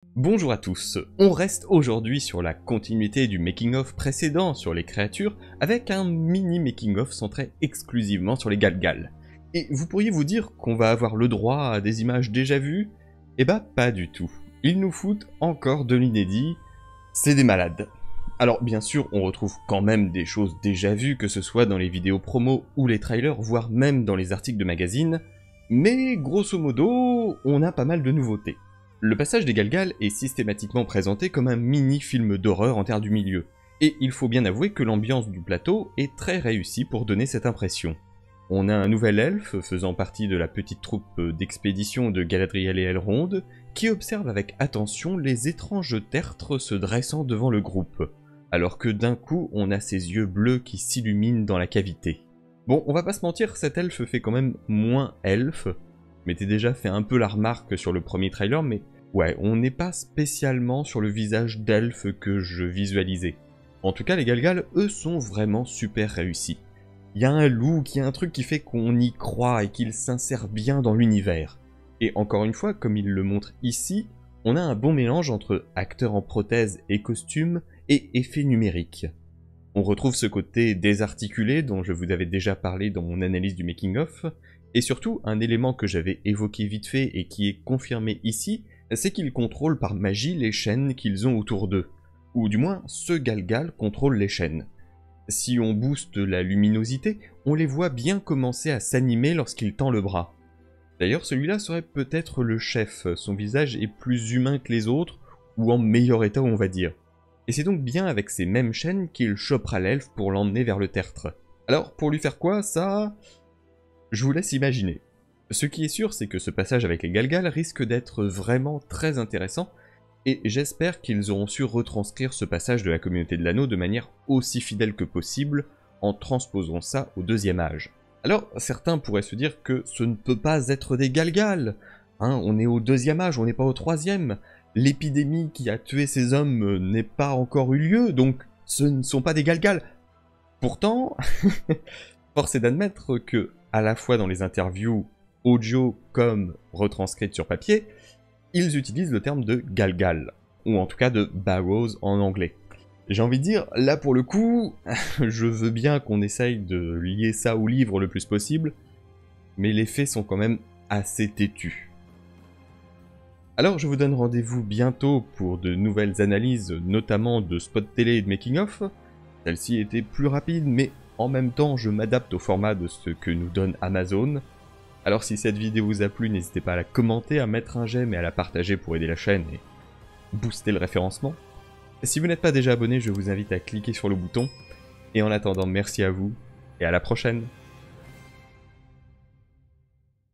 Bonjour à tous, on reste aujourd'hui sur la continuité du making-of précédent sur les créatures avec un mini making-of centré exclusivement sur les Galgal. Et vous pourriez vous dire qu'on va avoir le droit à des images déjà vues? Eh bah pas du tout. Ils nous foutent encore de l'inédit, c'est des malades. Alors bien sûr on retrouve quand même des choses déjà vues, que ce soit dans les vidéos promo ou les trailers, voire même dans les articles de magazines, mais grosso modo on a pas mal de nouveautés. Le passage des Galgal est systématiquement présenté comme un mini-film d'horreur en terre du milieu, et il faut bien avouer que l'ambiance du plateau est très réussie pour donner cette impression. On a un nouvel elfe faisant partie de la petite troupe d'expédition de Galadriel et Elrond, qui observe avec attention les étranges tertres se dressant devant le groupe, alors que d'un coup on a ses yeux bleus qui s'illuminent dans la cavité. Bon, on va pas se mentir, cet elfe fait quand même moins elfe. M'était déjà fait un peu la remarque sur le premier trailer, mais ouais, on n'est pas spécialement sur le visage d'elfe que je visualisais. En tout cas, les Galgal, eux, sont vraiment super réussis. Il y a un look, il y a un truc qui fait qu'on y croit et qu'il s'insère bien dans l'univers. Et encore une fois, comme il le montre ici, on a un bon mélange entre acteurs en prothèse et costumes et effets numériques. On retrouve ce côté désarticulé dont je vous avais déjà parlé dans mon analyse du making-of, et surtout, un élément que j'avais évoqué vite fait et qui est confirmé ici, c'est qu'ils contrôlent par magie les chaînes qu'ils ont autour d'eux. Ou du moins, ce Galgal contrôle les chaînes. Si on booste la luminosité, on les voit bien commencer à s'animer lorsqu'il tend le bras. D'ailleurs, celui-là serait peut-être le chef, son visage est plus humain que les autres, ou en meilleur état on va dire. Et c'est donc bien avec ces mêmes chaînes qu'il chopera l'elfe pour l'emmener vers le tertre. Alors, pour lui faire quoi, ça... je vous laisse imaginer. Ce qui est sûr, c'est que ce passage avec les Galgal risque d'être vraiment très intéressant, et j'espère qu'ils auront su retranscrire ce passage de la communauté de l'anneau de manière aussi fidèle que possible, en transposant ça au deuxième âge. Alors, certains pourraient se dire que ce ne peut pas être des Galgal, hein, on est au deuxième âge, on n'est pas au troisième, l'épidémie qui a tué ces hommes n'est pas encore eu lieu, donc ce ne sont pas des Galgal. Pourtant, force est d'admettre que, à la fois dans les interviews audio comme retranscrites sur papier, ils utilisent le terme de Galgal, ou en tout cas de Barrows en anglais. J'ai envie de dire, là pour le coup, je veux bien qu'on essaye de lier ça au livre le plus possible, mais les faits sont quand même assez têtus. Alors je vous donne rendez-vous bientôt pour de nouvelles analyses, notamment de spots télé et de making-of. Celle-ci était plus rapide, mais en même temps je m'adapte au format de ce que nous donne Amazon. Alors si cette vidéo vous a plu, n'hésitez pas à la commenter, à mettre un j'aime et à la partager pour aider la chaîne et booster le référencement. Si vous n'êtes pas déjà abonné, je vous invite à cliquer sur le bouton. Et en attendant, merci à vous et à la prochaine.